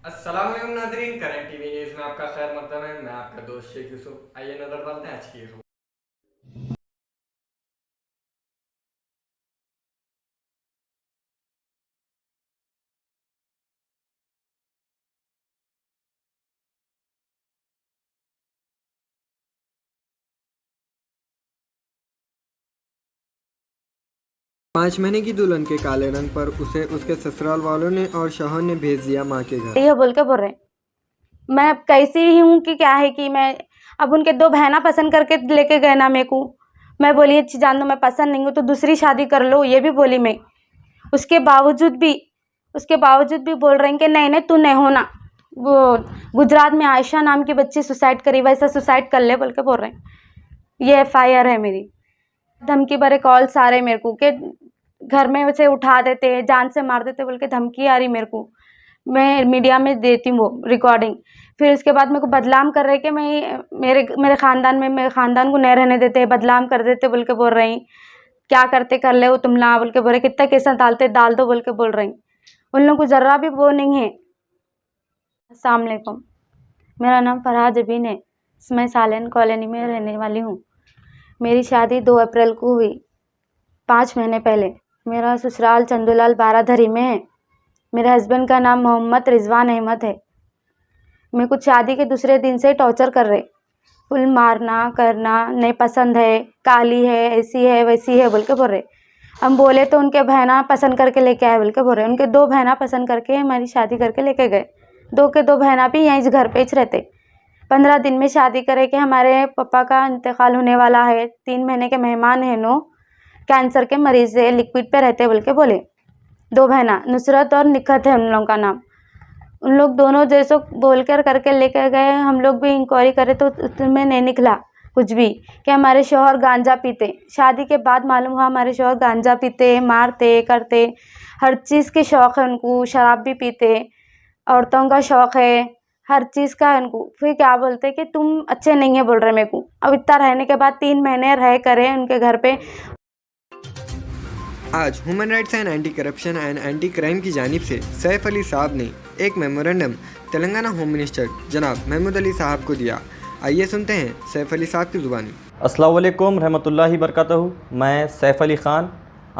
अस्सलाम वालेकुम नाज़रीन, करंट टीवी न्यूज़ में आपका खैर मकदम है। मैं आपका दोस्त शेख यूसुफ। आइए नज़र डालते हैं आज की खबर। 5 महीने की दुल्हन के काले रंग पर उसे उसके ससुराल वालों ने और शौहर ने भेज दिया मां के घर। ये बोल के बोल रहे हैं, मैं अब कैसी ही हूँ कि क्या है कि मैं अब उनके 2 बहना पसंद करके लेके गए ना मेरे को। मैं बोली अच्छी जान दो मैं पसंद नहीं हूँ तो दूसरी शादी कर लो, ये भी बोली मैं। उसके बावजूद भी बोल रहे हैं कि नहीं नहीं तू नहीं होना। वो गुजरात में आयशा नाम की बच्ची सुसाइड करी, वैसा सुसाइड कर ले बोल के बोल रहे हैं। ये FIR है मेरी। धमकी भरे कॉल्स आ रहे मेरे को कि घर में से उठा देते, जान से मार देते बोल के धमकी आ रही मेरे को। मैं मीडिया में देती हूँ वो रिकॉर्डिंग। फिर उसके बाद मेरे को बदनाम कर रहे कि मैं मेरे ख़ानदान को नहीं रहने देते, बदनाम कर देते बोल के बोल रही। क्या करते कर ले वो तुम ना बोल के बोल रहे, कितना केस डालते डाल दो बोल के बोल रही। उन लोगों को ज़रा भी वो नहीं है। अस्सलाम वालेकुम, मेरा नाम फरहा जबीन है। मैं सालन कॉलोनी में रहने वाली हूँ। मेरी शादी 2 अप्रैल को हुई, 5 महीने पहले। मेरा ससुराल चंदूलाल बाराधरी में है। मेरे हस्बैंड का नाम मोहम्मद रिजवान अहमद है। मेरे को शादी के दूसरे दिन से टॉर्चर कर रहे, फुल मारना करना, नहीं पसंद है, काली है, ऐसी है वैसी है बोल के बोल रहे। हम बोले तो उनके बहना पसंद करके लेके आए बोल के बोल रहे। उनके 2 बहना पसंद करके हमारी शादी करके लेके गए। 2 के 2 बहना भी यहीं घर पे ही रहते। 15 दिन में शादी करे कि हमारे पापा का इंतकाल होने वाला है, 3 महीने के मेहमान हैं नो, कैंसर के मरीज है, लिक्विड पे रहते बोल के बोले। 2 बहना नुसरत और निखत है उन लोगों का नाम। उन लोग दोनों जैसो बोल कर करके लेकर गए। हम लोग भी इंक्वायरी करे तो उसमें नहीं निकला कुछ भी कि हमारे शौहर गांजा पीते। शादी के बाद मालूम हुआ हमारे शौहर गांजा पीते, मारते करते, हर चीज़ के शौक़ है उनको। शराब भी पीते, औरतों का शौक़ है, हर चीज़ का है उनको। फिर क्या बोलते कि तुम अच्छे नहीं है बोल रहे मेरे को। अब इतना रहने के बाद 3 महीने रह करे उनके घर पे। आज human rights and anti corruption and anti crime की जानिब से सैफ अली साहब ने एक मेमोरेंडम तेलंगाना होम मिनिस्टर जनाब महमूद अली साहब को दिया। आइए सुनते हैं सैफ अली साहब की ज़ुबानी। अस्सलाम वालेकुम रहमतुल्लाहि बरकातहू। मैं सैफ अली ख़ान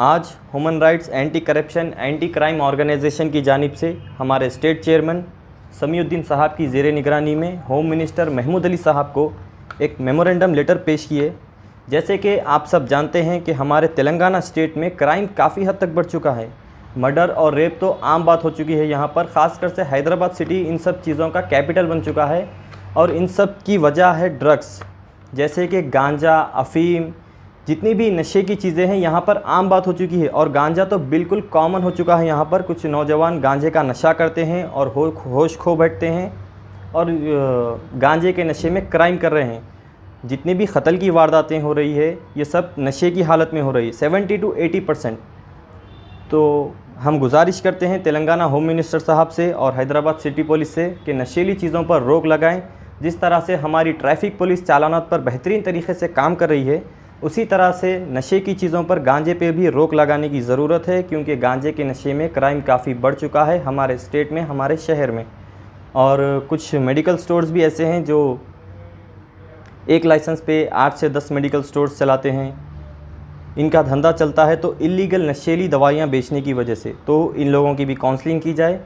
आज human rights anti corruption anti crime organization की जानिब से हमारे स्टेट चेयरमैन समीउद्दीन साहब की ज़ेर निगरानी में होम मिनिस्टर महमूद अली साहब को एक मेमोरेंडम लेटर पेश किए। जैसे कि आप सब जानते हैं कि हमारे तेलंगाना स्टेट में क्राइम काफ़ी हद तक बढ़ चुका है। मर्डर और रेप तो आम बात हो चुकी है यहाँ पर, ख़ासकर से हैदराबाद सिटी इन सब चीज़ों का कैपिटल बन चुका है। और इन सब की वजह है ड्रग्स, जैसे कि गांजा, अफ़ीम, जितनी भी नशे की चीज़ें हैं यहाँ पर आम बात हो चुकी है। और गांजा तो बिल्कुल कॉमन हो चुका है यहाँ पर। कुछ नौजवान गांजे का नशा करते हैं और होश खो बैठते हैं और गांजे के नशे में क्राइम कर रहे हैं। जितनी भी कत्ल की वारदातें हो रही है ये सब नशे की हालत में हो रही है, 70 to 80%। तो हम गुजारिश करते हैं तेलंगाना होम मिनिस्टर साहब से और हैदराबाद सिटी पुलिस से कि नशीली चीज़ों पर रोक लगाएं। जिस तरह से हमारी ट्रैफिक पुलिस चालानात पर बेहतरीन तरीके से काम कर रही है, उसी तरह से नशे की चीज़ों पर, गांजे पे भी रोक लगाने की ज़रूरत है, क्योंकि गांजे के नशे में क्राइम काफ़ी बढ़ चुका है हमारे स्टेट में, हमारे शहर में। और कुछ मेडिकल स्टोर्स भी ऐसे हैं जो एक लाइसेंस पे 8 से 10 मेडिकल स्टोर्स चलाते हैं। इनका धंधा चलता है तो इलीगल नशीली दवाइयाँ बेचने की वजह से। तो इन लोगों की भी काउंसलिंग की जाए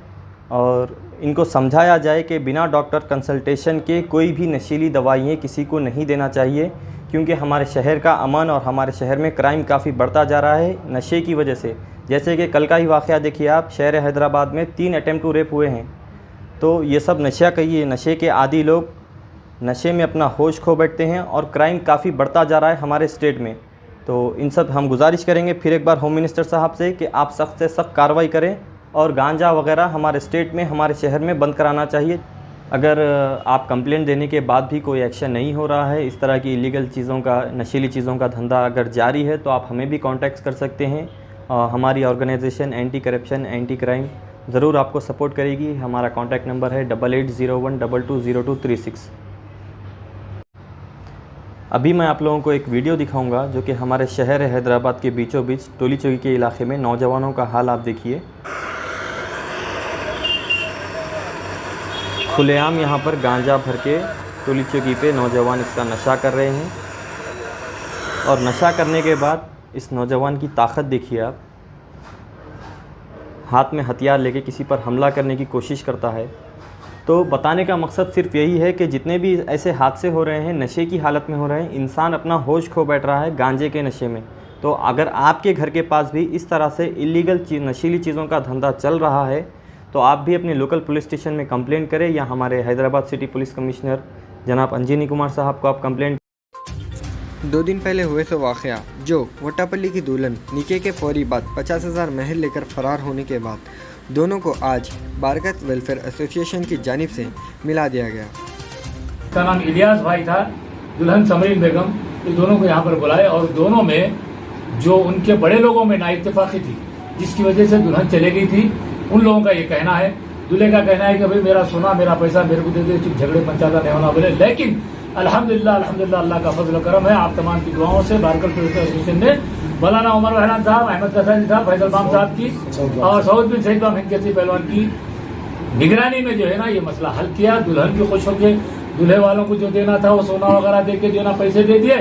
और इनको समझाया जाए कि बिना डॉक्टर कंसल्टेशन के कोई भी नशीली दवाइयाँ किसी को नहीं देना चाहिए, क्योंकि हमारे शहर का अमन और हमारे शहर में क्राइम काफ़ी बढ़ता जा रहा है नशे की वजह से। जैसे कि कल का ही वाक़या देखिए आप, शहर हैदराबाद में 3 अटेम्प्ट टू रेप हुए हैं। तो ये सब नशे के आदी लोग नशे में अपना होश खो बैठते हैं और क्राइम काफ़ी बढ़ता जा रहा है हमारे स्टेट में। तो इन सब हम गुजारिश करेंगे फिर एक बार होम मिनिस्टर साहब से कि आप सख्त से सख्त कार्रवाई करें और गांजा वगैरह हमारे स्टेट में, हमारे शहर में बंद कराना चाहिए। अगर आप कंप्लेंट देने के बाद भी कोई एक्शन नहीं हो रहा है, इस तरह की इलीगल चीज़ों का, नशीली चीज़ों का धंधा अगर जारी है, तो आप हमें भी कांटेक्ट कर सकते हैं। हमारी organization anti corruption anti crime ज़रूर आपको सपोर्ट करेगी। हमारा कॉन्टैक्ट नंबर है 8801220236। अभी मैं आप लोगों को एक वीडियो दिखाऊंगा जो कि हमारे शहर हैदराबाद के बीचों बीच टोली चौकी के इलाके में नौजवानों का हाल आप देखिए। खुलेआम यहाँ पर गांजा भर के टोली चौकी पे नौजवान इसका नशा कर रहे हैं। और नशा करने के बाद इस नौजवान की ताकत देखिए आप, हाथ में हथियार लेके किसी पर हमला करने की कोशिश करता है। तो बताने का मकसद सिर्फ यही है कि जितने भी ऐसे हादसे हो रहे हैं नशे की हालत में हो रहे हैं, इंसान अपना होश खो बैठ रहा है गांजे के नशे में। तो अगर आपके घर के पास भी इस तरह से इलीगल नशीली चीज़ों का धंधा चल रहा है तो आप भी अपने लोकल पुलिस स्टेशन में कंप्लेंट करें, या हमारे हैदराबाद सिटी पुलिस कमिश्नर जनाब अंजनी कुमार साहब को आप कंप्लेंट। 2 दिन पहले हुए सो वाक़या जो वट्टापल्ली की दुल्हन निके के फौरी बाद 50,000 महर लेकर फरार होने के बाद दोनों को आज बारकत वेलफेयर एसोसिएशन की जानिब से मिला दिया गया। उसका नाम इलियास भाई था, दुल्हन समरीन बेगम, ये दोनों को यहाँ पर बुलाए और दोनों में जो उनके बड़े लोगों में नाइत्तेफाकी थी जिसकी वजह से दुल्हन चले गई थी, उन लोगों का ये कहना है। दूल्हे का कहना है कि भाई मेरा सोना मेरा पैसा मेरे को दे दे, चुप झगड़े पंचायत नहीं होना बोले। लेकिन अल्हम्दुलिल्लाह अल्लाह का फजल करम है, आप तमाम की दुआओं से बारकत वेलफेयर एसोसिएशन ने मौलाना उमर रहमान साहब, अहमद कसानी साहब, फैसल बाम साहब की और सऊद बिन सईद बाम हिंद पहलवान की निगरानी में जो है ना ये मसला हल किया। दुल्हन भी खुश होकर दूल्हे वालों को जो देना था वो सोना वगैरह दे के जो ना पैसे दे दिए,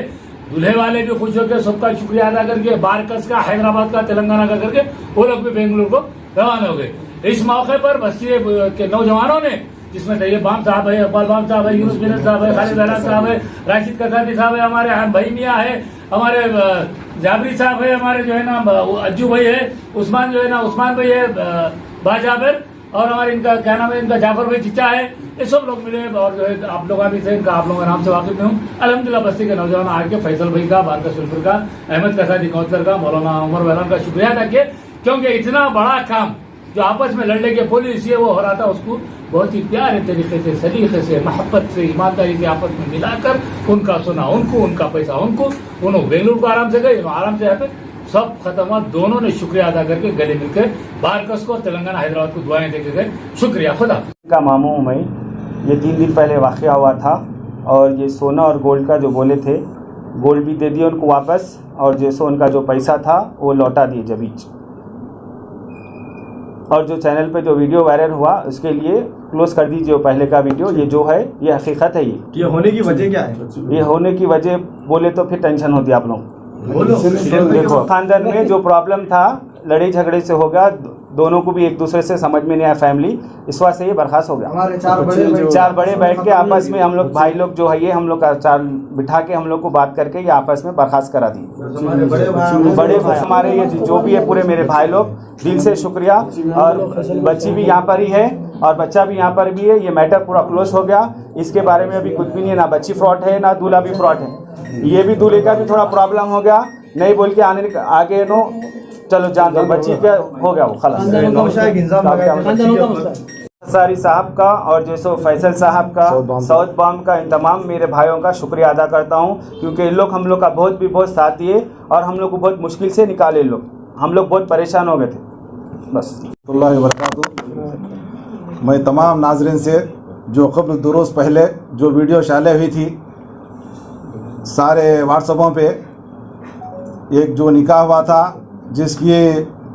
दूल्हे वाले भी खुश होकर सबका शुक्रिया अदा करके बारकस का, हैदराबाद का, तेलंगाना का करके वो लोग भी बेंगलुरु को रवाना हो गए। इस मौके पर बस्ती के नौजवानों ने, जिसमें तैयब बाम साहब है, अब्बाल बाम साहब है, यूनुस बिन साहब है, खालिद अहमद साहब है, राशिद कसानी साहब है, हमारे भाई मियाँ है, हमारे जाबरी साहब है, हमारे जो है ना अज्जू भाई है, उस्मान जो है ना उस्मान भाई है, बाजाबर, और हमारे इनका क्या नाम है, इनका जाफर भाई चिच्चा है, ये सब लोग मिले और जो है आप लोग भी थे, इनका आप लोगों के नाम से वाकिफ में हूँ। अल्हम्दुलिल्लाह बस्ती के नौजवान आके फैसल भाई का, बारकस वेलफेयर का, अहमद कसानी कौंसलर का, मौलाना उमर रहमान का शुक्रिया अदा किया, क्योंकि इतना बड़ा काम जो आपस में लड़ने के पुलिस ये वो हो रहा था उसको बहुत ही प्यारे तरीके से, सलीके से, मोहब्बत से, ईमानदारी से आपस में मिलाकर उनका सुना उनको, उनका पैसा उनको, उन्होंने बेंगलुरु को आराम से गए, आराम से यहाँ पे सब खत्म हुआ। दोनों ने शुक्रिया अदा करके गले मिलकर बारकस को, तेलंगाना हैदराबाद को दुआएं देके गए। शुक्रिया, खुदा का मामू हूँ मैं। ये 3 दिन पहले वाक़या हुआ था और ये सोना और गोल्ड का जो बोले थे, गोल्ड भी दे दिए उनको वापस और जैसे उनका जो पैसा था वो लौटा दिए जबीच। और जो चैनल पे जो वीडियो वायरल हुआ उसके लिए क्लोज कर दीजिए पहले का वीडियो। ये जो है ये हकीकत है। ये होने की वजह क्या है? ये होने की वजह बोले तो फिर टेंशन होती है आप लोग। देखो खानदान में जो प्रॉब्लम था लड़ाई झगड़े से हो गया, दोनों को भी एक दूसरे से समझ में नहीं आया फैमिली, इस वजह से ये बर्खास्त हो गया। हमारे चार बड़े बैठ के आपस में हम लोग भाई लोग जो है ये हम लोग का चार बिठा के हम लोग को बात करके ये आपस में बर्खास्त करा दी। बड़े भाई हमारे ये जो भी है पूरे मेरे भाई लोग, दिल से शुक्रिया। और बच्ची भी यहाँ पर ही है और बच्चा भी यहाँ पर भी है। ये मैटर पूरा क्लोज हो गया। इसके बारे में अभी कुछ भी नहीं है, ना बच्ची फ्रॉड है ना दूल्हा भी फ्रॉड है। ये भी दूल्हे का भी थोड़ा प्रॉब्लम हो गया, नहीं बोल के आगे नो चलो जान दो, बच्ची का हो गया वो खलास। सारी साहब का और जैसो फैसल साहब का, सऊद बाम का, इन तमाम मेरे भाइयों का शुक्रिया अदा करता हूँ, क्योंकि इन लोग हम लोग का बहुत साथ दिए और हम लोग को बहुत मुश्किल से निकाले। लोग हम लोग बहुत परेशान हो गए थे। बस मैं तमाम नाजरीन से जो कबल 2 रोज़ पहले जो वीडियो शाले हुई थी सारे व्हाट्सएपों पे, एक जो निकाह हुआ था जिसकी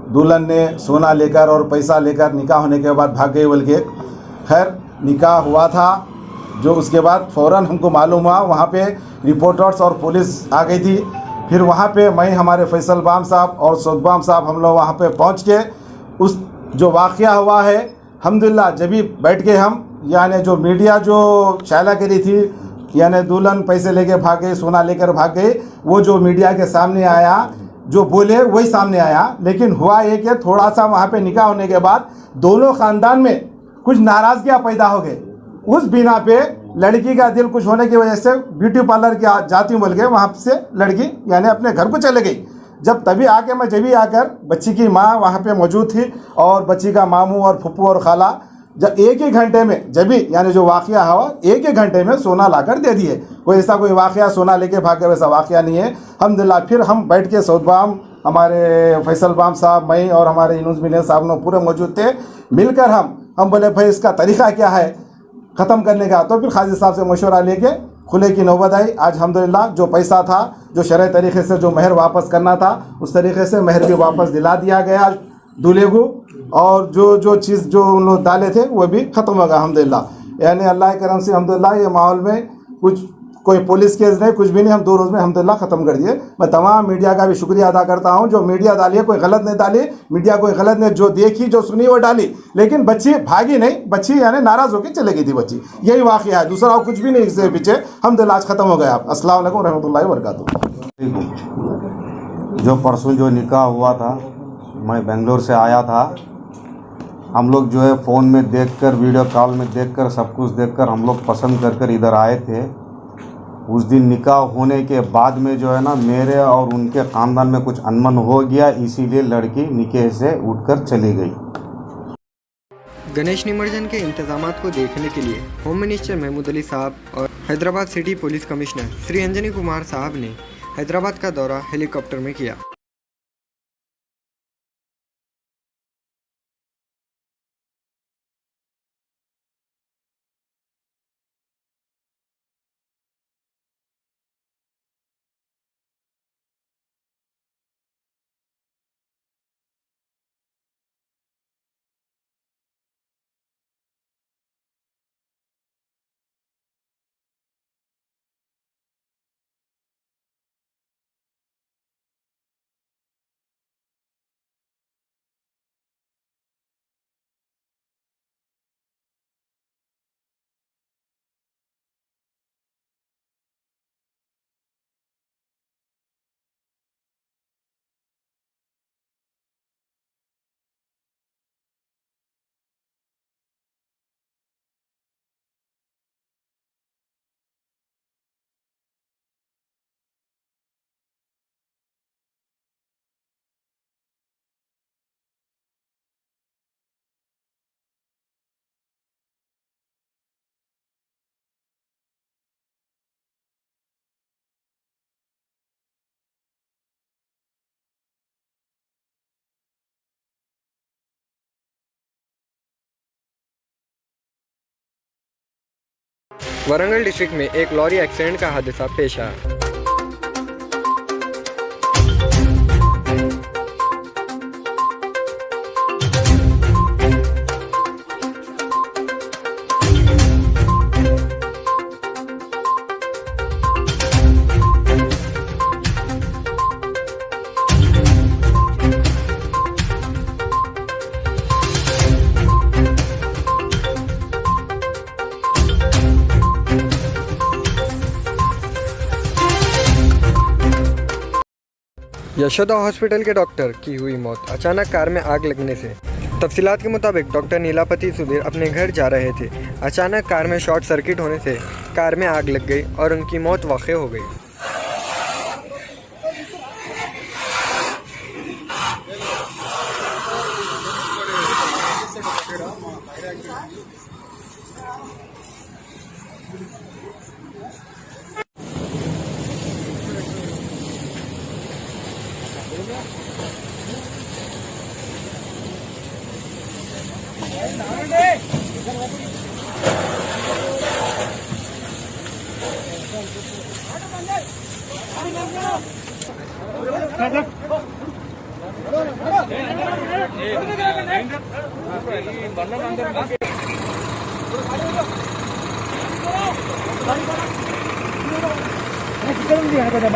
दुल्हन ने सोना लेकर और पैसा लेकर निकाह होने के बाद भाग गई बोल के, खैर निकाह हुआ था जो उसके बाद फ़ौरन हमको मालूम हुआ, वहाँ पे रिपोर्टर्स और पुलिस आ गई थी। फिर वहाँ पे मैं, हमारे फैसल बाम साहब और सऊद बाम साहब हम लोग वहाँ पे पहुँच के उस जो वाक़या हुआ है अल्हम्दुलिल्लाह जब भी बैठ के हम, यानी जो मीडिया जो शायला करी थी, यानी दुल्हन पैसे लेके भाग गई, सोना लेकर भाग गई, वो जो मीडिया के सामने आया, जो बोले वही सामने आया। लेकिन हुआ ये कि थोड़ा सा वहाँ पे निकाह होने के बाद दोनों ख़ानदान में कुछ नाराज़गियाँ पैदा हो गई। उस बिना पे लड़की का दिल कुछ होने की वजह से ब्यूटी पार्लर की जाती हूँ बोल के वहाँ से लड़की यानी अपने घर को चले गई। जब आकर बच्ची की माँ वहाँ पे मौजूद थी और बच्ची का मामू और फुप्पू और खाला, जब एक ही घंटे में यानी जो वाक़या हुआ एक ही घंटे में सोना लाकर दे दिए। कोई ऐसा कोई वाक़या सोना लेके भाग गए वैसा वाक़या नहीं है। अल्हम्दुलिल्लाह फिर हम बैठ के सऊद बाम, हमारे फैसल बाम साहब, मैं और हमारे यूनुस बिन साहब ने पूरे मौजूद थे। मिलकर हम बोले भाई इसका तरीक़ा क्या है ख़त्म करने का। तो फिर खाजी साहब से मशवरा लेके खुले की नौबत आई। आज अल्हम्दुलिल्लाह जो पैसा था, जो शरई तरीक़े से जो महर वापस करना था, उस तरीक़े से महर भी वापस दिला दिया गया दूल्हे को, और जो चीज़ जो उन लोग डाले थे वो भी ख़त्म हो गया अल्हम्दुलिल्लाह। यानी अल्लाह के करम से अल्हम्दुलिल्लाह ये माहौल में कुछ कोई पुलिस केस नहीं, कुछ भी नहीं, हम 2 रोज़ में अल्हम्दुलिल्लाह ख़त्म कर दिए। मैं तमाम मीडिया का भी शुक्रिया अदा करता हूँ। जो मीडिया डाली है कोई गलत नहीं डाली, मीडिया कोई गलत नहीं, जो देखी जो सुनी वो डाली, लेकिन बच्ची भागी नहीं, बच्ची यानी नाराज़ होकर चले गई थी बच्ची। यही वाक़या है, दूसरा कुछ भी नहीं इससे पीछे। अल्हम्दुलिल्लाह आज ख़त्म हो गया। अस्सलाम वालेकुम रहमतुल्लाहि व बरकातुहू। जो परसों जो निकाह हुआ था, मैं बेंगलोर से आया था। हम लोग जो है फ़ोन में देखकर, वीडियो कॉल में देखकर, सब कुछ देखकर हम लोग पसंद कर इधर आए थे। उस दिन निकाह होने के बाद में जो है ना, मेरे और उनके ख़ानदान में कुछ अनबन हो गया, इसीलिए लड़की निकाह से उठकर चली गई। गणेश निमज्जन के इंतजामात को देखने के लिए होम मिनिस्टर महमूद अली साहब और Hyderabad city police commissioner Shri Anjani Kumar साहब ने हैदराबाद का दौरा हेलीकॉप्टर में किया। वरंगल डिस्ट्रिक्ट में एक लॉरी एक्सीडेंट का हादसा पेश आया। यशोदा हॉस्पिटल के डॉक्टर की हुई मौत अचानक कार में आग लगने से। तफसीलात के मुताबिक डॉक्टर नीलापति सुधीर अपने घर जा रहे थे। अचानक कार में शॉर्ट सर्किट होने से कार में आग लग गई और उनकी मौत वाक़ई हो गई।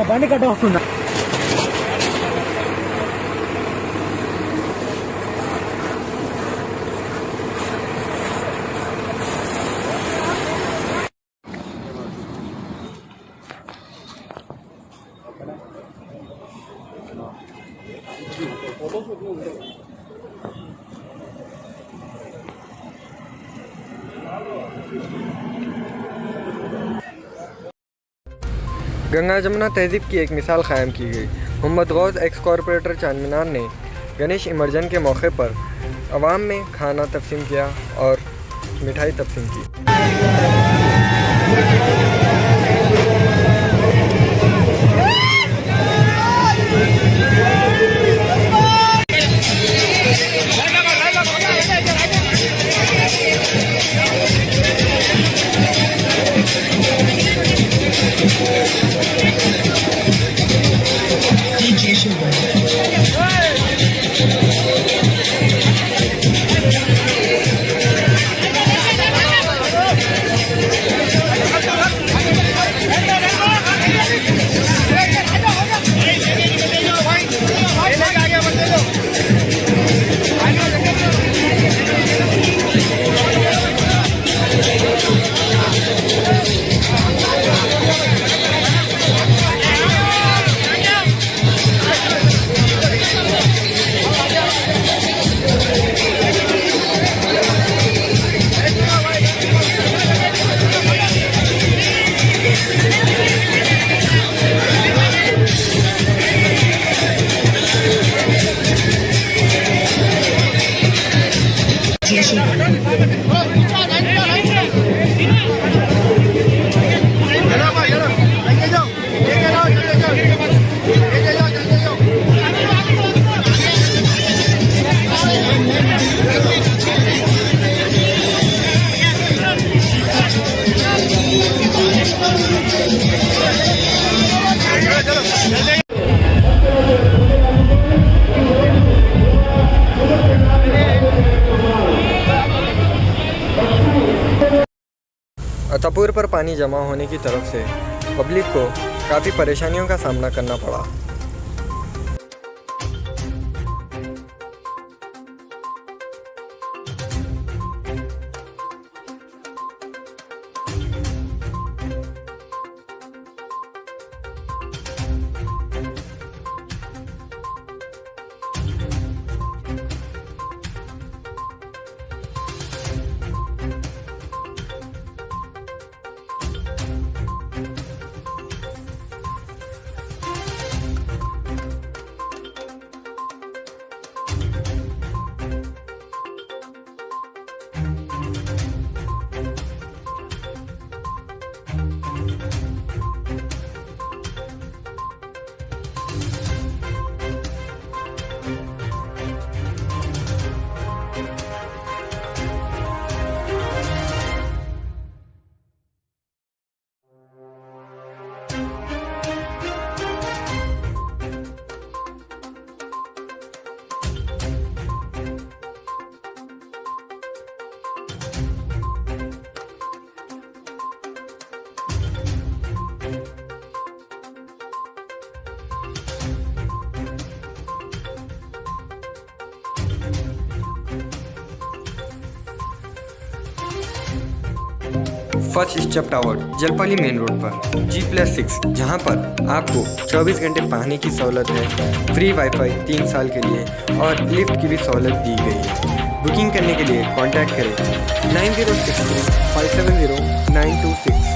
బండి కట్ట వస్తుందా? गंगा जमुना तहजीब की एक मिसाल क़ायम की गई। मोहम्मद गौस एक्स कॉरपोरेटर चारमीनार ने गणेश इमर्जन के मौके पर आवाम में खाना तकसीम किया और मिठाई तकसीम की। अतापुर पर पानी जमा होने की तरफ से पब्लिक को काफ़ी परेशानियों का सामना करना पड़ा। First step tower Jalpali main road पर G+6, जहां पर आपको 24 घंटे पानी की सहूलत है, फ्री वाईफाई 3 साल के लिए और लिफ्ट की भी सहूलत दी गई है। बुकिंग करने के लिए कांटेक्ट करें 9063 570 926।